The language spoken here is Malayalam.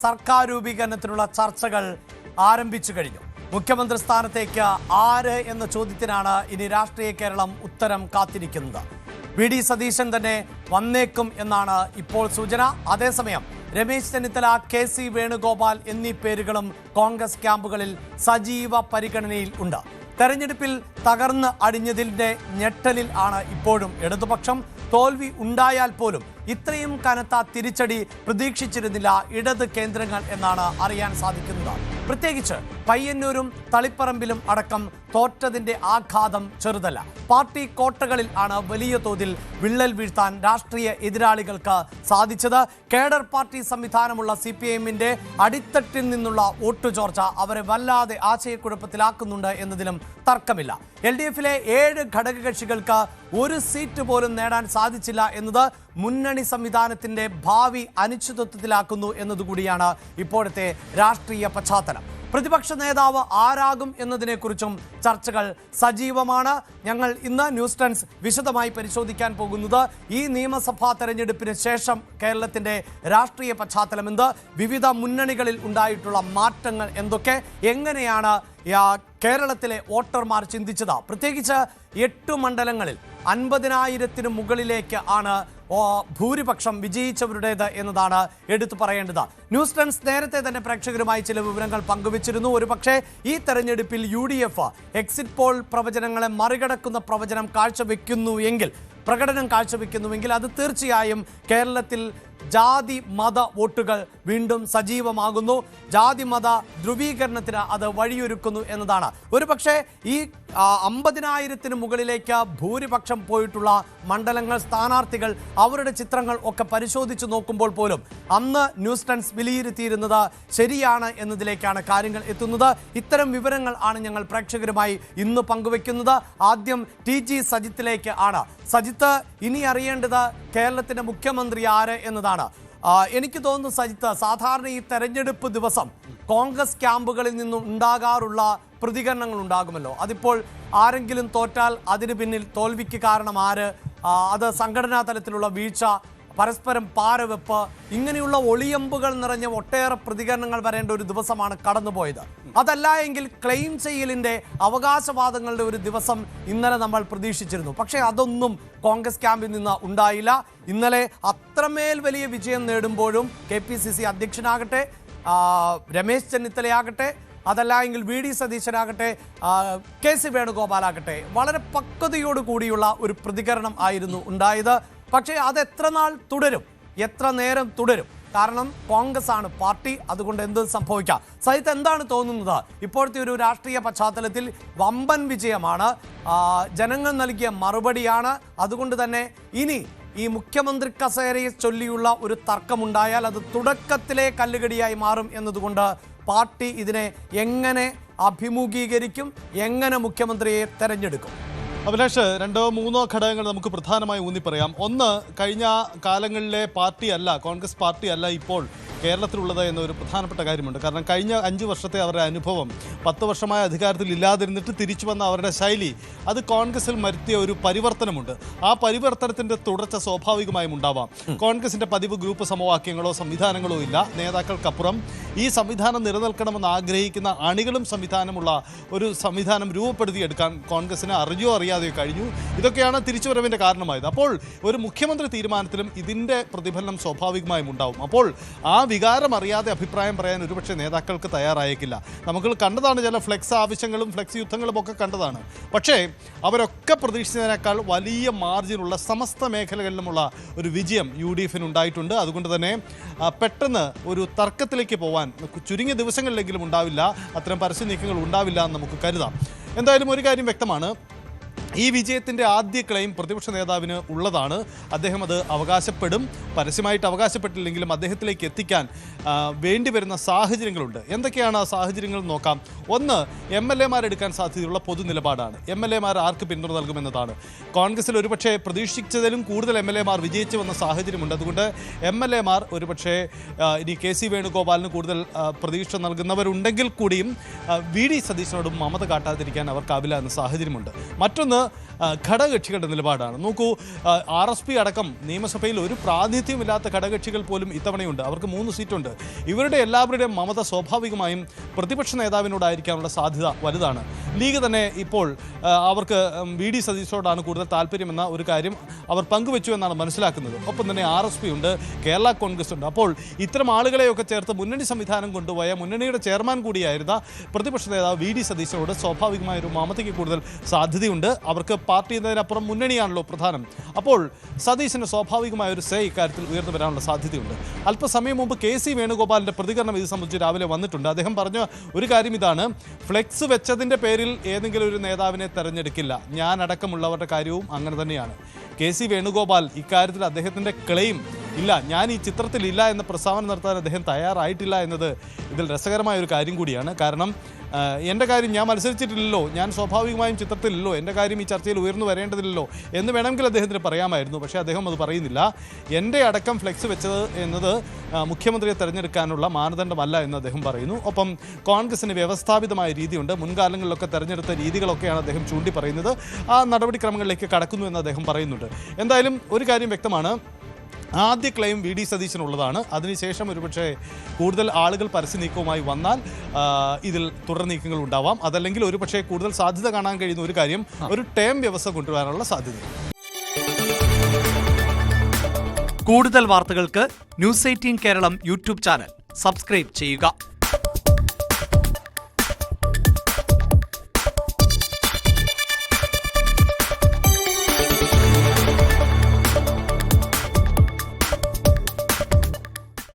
സർക്കാർ രൂപീകരണത്തിനുള്ള ചർച്ചകൾ ആരംഭിച്ചു കഴിഞ്ഞു. മുഖ്യമന്ത്രി സ്ഥാനത്തേക്ക് ആര് എന്ന ചോദ്യത്തിനാണ് ഇനി രാഷ്ട്രീയ കേരളം ഉത്തരം കാത്തിരിക്കുന്നത്. വി.ഡി. സതീശൻ തന്നെ വന്നേക്കും എന്നാണ് ഇപ്പോൾ സൂചന. അതേസമയം രമേശ് ചെന്നിത്തല, കെ.സി. വേണുഗോപാൽ എന്നീ പേരുകളും കോൺഗ്രസ് ക്യാമ്പുകളിൽ സജീവ പരിഗണനയിൽ ഉണ്ട്. തെരഞ്ഞെടുപ്പിൽ തകർന്ന് അടിഞ്ഞതിന്റെ ഞെട്ടലിൽ ആണ് ഇപ്പോഴും ഇടതുപക്ഷം. തോൽവി ഉണ്ടായാൽ പോലും ഇത്രയും കനത്ത തിരിച്ചടി പ്രതീക്ഷിച്ചിരുന്നില്ല ഇടത് കേന്ദ്രങ്ങൾ എന്നാണ് അറിയാൻ സാധിക്കുന്നത്. പ്രത്യേകിച്ച് പയ്യന്നൂരും തളിപ്പറമ്പിലും അടക്കം തോറ്റതിന്റെ ആഘാതം ചെറുതല്ല. പാർട്ടി കോട്ടകളിൽ ആണ് വലിയ തോതിൽ വിള്ളൽ വീഴ്ത്താൻ രാഷ്ട്രീയ എതിരാളികൾക്ക് സാധിച്ചത്. കേഡർ പാർട്ടി സംവിധാനമുള്ള CPIMന്റെ അടിത്തട്ടിൽ നിന്നുള്ള വോട്ടു ചോർച്ച അവരെ വല്ലാതെ ആശയക്കുഴപ്പത്തിലാക്കുന്നുണ്ട് എന്നതിലും തർക്കമില്ല. LDFിലെ 7 ഘടകകക്ഷികൾക്ക് ഒരു സീറ്റ് പോലും നേടാൻ സാധിച്ചില്ല എന്നത് മുന്നണി സംവിധാനത്തിന്റെ ഭാവി അനിശ്ചിതത്വത്തിലാക്കുന്നു എന്നതുകൂടിയാണ് ഇപ്പോഴത്തെ രാഷ്ട്രീയ പശ്ചാത്തലം. പ്രതിപക്ഷ നേതാവ് ആരാകും എന്നതിനെക്കുറിച്ചും ചർച്ചകൾ സജീവമാണ്. ഞങ്ങൾ ഇന്ന് ന്യൂസ് ടെൻസ് വിശദമായി പരിശോധിക്കാൻ പോകുന്നത് ഈ നിയമസഭാ തെരഞ്ഞെടുപ്പിന് ശേഷം കേരളത്തിന്റെ രാഷ്ട്രീയ പശ്ചാത്തലം എന്ത്, വിവിധ മുന്നണികളിൽ ഉണ്ടായിട്ടുള്ള മാറ്റങ്ങൾ എന്തൊക്കെ, എങ്ങനെയാണ് കേരളത്തിലെ വോട്ടർമാർ ചിന്തിച്ചത്, പ്രത്യേകിച്ച് 8 മണ്ഡലങ്ങളിൽ 50,000-ന് മുകളിലേക്ക് ആണ് ഭൂരിപക്ഷം വിജയിച്ചവരുടേത് എന്നതാണ് എടുത്തു പറയേണ്ടത്. ന്യൂസ് ടെൻസ് നേരത്തെ തന്നെ പ്രേക്ഷകരുമായി ചില വിവരങ്ങൾ പങ്കുവച്ചിരുന്നു. ഒരുപക്ഷെ ഈ തെരഞ്ഞെടുപ്പിൽ UDF എക്സിറ്റ് പോൾ പ്രവചനങ്ങളെ മറികടക്കുന്ന പ്രകടനം കാഴ്ചവെക്കുന്നുവെങ്കിൽ അത് തീർച്ചയായും കേരളത്തിൽ ജാതി മത വോട്ടുകൾ വീണ്ടും സജീവമാകുന്നു. ജാതി മത ധ്രുവീകരണത്തിന് അത് വഴിയൊരുക്കുന്നു എന്നതാണ്. ഒരുപക്ഷെ ഈ 50,000-ന് മുകളിലേക്ക് ഭൂരിപക്ഷം പോയിട്ടുള്ള മണ്ഡലങ്ങൾ, സ്ഥാനാർത്ഥികൾ, അവരുടെ ചിത്രങ്ങൾ ഒക്കെ പരിശോധിച്ച് നോക്കുമ്പോൾ പോലും അന്ന് ന്യൂസ് ടെൻസ് വിലയിരുത്തിയിരുന്നത് ശരിയാണ് എന്നതിലേക്കാണ് കാര്യങ്ങൾ എത്തുന്നത്. ഇത്തരം വിവരങ്ങൾ ആണ് ഞങ്ങൾ പ്രേക്ഷകരുമായി ഇന്ന് പങ്കുവെക്കുന്നത്. ആദ്യം TG സജിത്തിലേക്ക് ആണ്. സജിത്ത്, ഇനി അറിയേണ്ടത് കേരളത്തിന്റെ മുഖ്യമന്ത്രി ആര് എന്നതാണ്. എനിക്ക് തോന്നുന്നു സജിത്ത്, സാധാരണ ഈ തെരഞ്ഞെടുപ്പ് ദിവസം കോൺഗ്രസ് ക്യാമ്പുകളിൽ നിന്നും ഉണ്ടാകാറുള്ള പ്രതികരണങ്ങൾ ഉണ്ടാകുമല്ലോ. അതിപ്പോൾ ആരെങ്കിലും തോറ്റാൽ അതിന് പിന്നിൽ തോൽവിക്ക് കാരണം ആര്, അത് സംഘടനാ തലത്തിലുള്ള വീഴ്ച, പരസ്പരം പാരവെപ്പ്, ഇങ്ങനെയുള്ള ഒളിയമ്പുകൾ നിറഞ്ഞ ഒട്ടേറെ പ്രതികരണങ്ങൾ വരേണ്ട ഒരു ദിവസമാണ് കടന്നുപോയത്. അതല്ല എങ്കിൽ ക്ലെയിം ചെയ്യലിന്റെ അവകാശവാദങ്ങളുടെ ഒരു ദിവസം ഇന്നലെ നമ്മൾ പ്രതീക്ഷിച്ചിരുന്നു. പക്ഷേ അതൊന്നും കോൺഗ്രസ് ക്യാമ്പിൽ നിന്ന് ഉണ്ടായില്ല. ഇന്നലെ അത്രമേൽ വലിയ വിജയം നേടുമ്പോഴും KPCC അധ്യക്ഷനാകട്ടെ, രമേശ് ചെന്നിത്തലയാകട്ടെ, അതല്ല എങ്കിൽ വി.ഡി. സതീശനാകട്ടെ, കെ.സി. വേണുഗോപാലാകട്ടെ, വളരെ പക്വതയോട് കൂടിയുള്ള ഒരു പ്രതികരണം ആയിരുന്നു ഉണ്ടായത്. പക്ഷേ അത് എത്ര നാൾ തുടരും, എത്ര നേരം തുടരും? കാരണം കോൺഗ്രസ് ആണ് പാർട്ടി, അതുകൊണ്ട് എന്ത് സംഭവിക്കാം. സഹിത്ത് എന്താണ് തോന്നുന്നത്? ഇപ്പോഴത്തെ ഒരു രാഷ്ട്രീയ പശ്ചാത്തലത്തിൽ വമ്പൻ വിജയമാണ്, ജനങ്ങൾ നൽകിയ മറുപടിയാണ്. അതുകൊണ്ട് തന്നെ ഇനി ഈ മുഖ്യമന്ത്രി കസേരയെ ചൊല്ലിയുള്ള ഒരു തർക്കമുണ്ടായാൽ അത് തുടക്കത്തിലെ കല്ലുകടിയായി മാറും എന്നതുകൊണ്ട് പാർട്ടി ഇതിനെ എങ്ങനെ അഭിമുഖീകരിക്കും, എങ്ങനെ മുഖ്യമന്ത്രിയെ തെരഞ്ഞെടുക്കും? അഭിലാഷ്, 2-3 ഘടകങ്ങൾ നമുക്ക് പ്രധാനമായി ഊന്നി പറയാം. ഒന്ന്, കഴിഞ്ഞ കാലങ്ങളിലെ പാർട്ടിയല്ല, കോൺഗ്രസ് പാർട്ടിയല്ല ഇപ്പോൾ കേരളത്തിലുള്ളത് എന്നൊരു പ്രധാനപ്പെട്ട കാര്യമുണ്ട്. കാരണം കഴിഞ്ഞ 5 വർഷത്തെ അവരുടെ അനുഭവം, 10 വർഷമായ അധികാരത്തിൽ ഇല്ലാതിരുന്നിട്ട് തിരിച്ചു വന്ന അവരുടെ ശൈലി, അത് കോൺഗ്രസിൽ വരുത്തിയ ഒരു പരിവർത്തനമുണ്ട്. ആ പരിവർത്തനത്തിൻ്റെ തുടർച്ച സ്വാഭാവികമായും ഉണ്ടാവാം. കോൺഗ്രസിൻ്റെ പതിവ് ഗ്രൂപ്പ് സമവാക്യങ്ങളോ സംവിധാനങ്ങളോ ഇല്ല. നേതാക്കൾക്കപ്പുറം ഈ സംവിധാനം നിലനിൽക്കണമെന്ന് ആഗ്രഹിക്കുന്ന അണികളും സംവിധാനമുള്ള ഒരു സംവിധാനം രൂപപ്പെടുത്തിയെടുക്കാൻ കോൺഗ്രസിന് അറിഞ്ഞോ അറിയാതെയോ കഴിഞ്ഞു. ഇതൊക്കെയാണ് തിരിച്ചുവരവിൻ്റെ കാരണമായത്. അപ്പോൾ ഒരു മുഖ്യമന്ത്രി തീരുമാനത്തിലും ഇതിൻ്റെ പ്രതിഫലനം സ്വാഭാവികമായും ഉണ്ടാവും. അപ്പോൾ ആ വികാരം അറിയാതെ അഭിപ്രായം പറയാൻ ഒരുപക്ഷെ നേതാക്കൾക്ക് തയ്യാറായേക്കില്ല. നമുക്ക് കണ്ടതാണ്, ചില ഫ്ലെക്സ് ആവശ്യങ്ങളും ഫ്ലെക്സ് യുദ്ധങ്ങളും ഒക്കെ കണ്ടതാണ്. പക്ഷേ അവരൊക്കെ പ്രതീക്ഷിച്ചതിനേക്കാൾ വലിയ മാർജിനുള്ള സമസ്ത മേഖലകളിലുമുള്ള ഒരു വിജയം UDFന് ഉണ്ടായിട്ടുണ്ട്. അതുകൊണ്ട് തന്നെ പെട്ടെന്ന് ഒരു തർക്കത്തിലേക്ക് പോകാൻ ചുരുങ്ങിയ ദിവസങ്ങളിലെങ്കിലും ഉണ്ടാവില്ല, അത്തരം പരസ്യ നീക്കങ്ങൾ ഉണ്ടാവില്ല എന്ന് നമുക്ക് കരുതാം. എന്തായാലും ഒരു കാര്യം വ്യക്തമാണ്, ഈ വിജയത്തിൻ്റെ ആദ്യ ക്ലെയിം പ്രതിപക്ഷ നേതാവിന് ഉള്ളതാണ്. അദ്ദേഹം അത് അവകാശപ്പെടും. പരസ്യമായിട്ട് അവകാശപ്പെട്ടില്ലെങ്കിലും അദ്ദേഹത്തിലേക്ക് എത്തിക്കാൻ വേണ്ടിവരുന്ന സാഹചര്യങ്ങളുണ്ട്. എന്തൊക്കെയാണ് ആ സാഹചര്യങ്ങൾ നോക്കാം. ഒന്ന്, MLA-മാർ എടുക്കാൻ സാധ്യതയുള്ള പൊതു നിലപാടാണ്. MLA-മാർ ആർക്ക് പിന്തുണ നൽകുമെന്നതാണ്. കോൺഗ്രസിൽ ഒരുപക്ഷെ പ്രതീക്ഷിച്ചതിലും കൂടുതൽ MLA-മാർ വിജയിച്ചു വന്ന സാഹചര്യമുണ്ട്. അതുകൊണ്ട് MLA-മാർ ഒരുപക്ഷെ ഇനി കെ.സി. വേണുഗോപാലിന് കൂടുതൽ പ്രതീക്ഷ നൽകുന്നവരുണ്ടെങ്കിൽ കൂടിയും വി.ഡി. സതീശനോടും മമത കാട്ടാതിരിക്കാൻ അവർക്കാവില്ല എന്ന സാഹചര്യമുണ്ട്. മറ്റൊന്ന്, ഘടകകക്ഷികളുടെ നിലപാടാണ്. നോക്കൂ, RSP അടക്കം നിയമസഭയിൽ ഒരു പ്രാതിനിധ്യമില്ലാത്ത ഘടകകക്ഷികൾ പോലും ഇത്തവണയുണ്ട്. അവർക്ക് 3 സീറ്റുണ്ട്. ഇവരുടെ എല്ലാവരുടെയും മമത സ്വാഭാവികമായും പ്രതിപക്ഷ നേതാവിനോടായിരിക്കാനുള്ള സാധ്യത വലുതാണ്. ലീഗ് തന്നെ ഇപ്പോൾ അവർക്ക് VD സതീശോടാണ് കൂടുതൽ താല്പര്യമെന്ന ഒരു കാര്യം അവർ പങ്കുവെച്ചു എന്നാണ് മനസ്സിലാക്കുന്നത്. ഒപ്പം തന്നെ RSP ഉണ്ട്, കേരള കോൺഗ്രസ് ഉണ്ട്. അപ്പോൾ ഇത്തരം ആളുകളെയൊക്കെ ചേർത്ത് മുന്നണി സംവിധാനം കൊണ്ടുപോയ മുന്നണിയുടെ ചെയർമാൻ കൂടിയായിരുന്ന പ്രതിപക്ഷ നേതാവ് VD സതീശനോട് സ്വാഭാവികമായ ഒരു മമതയ്ക്ക് കൂടുതൽ സാധ്യതയുണ്ട്. അവർക്ക് പാർട്ടി എന്നതിനപ്പുറം മുന്നണിയാണല്ലോ പ്രധാനം. അപ്പോൾ സതീശന് സ്വാഭാവികമായ ഒരു ഇക്കാര്യത്തിൽ ഉയർന്നു വരാനുള്ള സാധ്യതയുണ്ട്. അല്പസമയം മുമ്പ് KC വേണുഗോപാലിൻ്റെ പ്രതികരണം ഇത് സംബന്ധിച്ച് രാവിലെ വന്നിട്ടുണ്ട്. അദ്ദേഹം പറഞ്ഞ ഒരു കാര്യം ഇതാണ്: ഫ്ലെക്സ് വെച്ചതിൻ്റെ പേരിൽ ഏതെങ്കിലും ഒരു നേതാവിനെ തെരഞ്ഞെടുക്കില്ല. ഞാൻ അടക്കമുള്ളവരുടെ കാര്യവും അങ്ങനെ തന്നെയാണ്. KC വേണുഗോപാൽ ഇക്കാര്യത്തിൽ അദ്ദേഹത്തിൻ്റെ ക്ലെയിം ഇല്ല, ഞാൻ ഈ ചിത്രത്തിലില്ല എന്ന പ്രസ്താവന നടത്താൻ അദ്ദേഹം തയ്യാറായിട്ടില്ല എന്നത് ഇതിൽ രസകരമായ ഒരു കാര്യം കൂടിയാണ്. കാരണം എൻ്റെ കാര്യം ഞാൻ മത്സരിച്ചിട്ടില്ലല്ലോ, ഞാൻ സ്വാഭാവികമായും ചിത്രത്തിലില്ലല്ലോ, എൻ്റെ കാര്യം ഈ ചർച്ചയിൽ ഉയർന്നു വരേണ്ടതില്ലല്ലോ എന്ന് വേണമെങ്കിൽ അദ്ദേഹത്തിന് പറയാമായിരുന്നു. പക്ഷേ അദ്ദേഹം അത് പറയുന്നില്ല. എൻ്റെ അടക്കം ഫ്ലെക്സ് വെച്ചത് എന്നത് മുഖ്യമന്ത്രിയെ തെരഞ്ഞെടുക്കാനുള്ള മാനദണ്ഡമല്ല എന്ന് അദ്ദേഹം പറയുന്നു. ഒപ്പം കോൺഗ്രസിന് വ്യവസ്ഥാപിതമായ രീതിയുണ്ട്. മുൻകാലങ്ങളിലൊക്കെ തെരഞ്ഞെടുത്ത രീതികളൊക്കെയാണ് അദ്ദേഹം ചൂണ്ടി പറയുന്നത്. ആ നടപടിക്രമങ്ങളിലേക്ക് കടക്കുന്നു എന്ന് അദ്ദേഹം പറയുന്നുണ്ട്. എന്തായാലും ഒരു കാര്യം വ്യക്തമാണ്: ആദ്യ ക്ലെയിം VD സതീശനുള്ളതാണ്. അതിനുശേഷം ഒരുപക്ഷെ കൂടുതൽ ആളുകൾ പരസ്യ നീക്കവുമായി വന്നാൽ ഇതിൽ തുടർ നീക്കങ്ങൾ ഉണ്ടാവാം. അതല്ലെങ്കിൽ ഒരുപക്ഷെ കൂടുതൽ സാധ്യത കാണാൻ കഴിയുന്ന ഒരു കാര്യം ഒരു ടേം വ്യവസ്ഥ കൊണ്ടുവരാനുള്ള സാധ്യത. കൂടുതൽ വാർത്തകൾക്ക് News 18 Keralam YouTube channel subscribe ചെയ്യുക.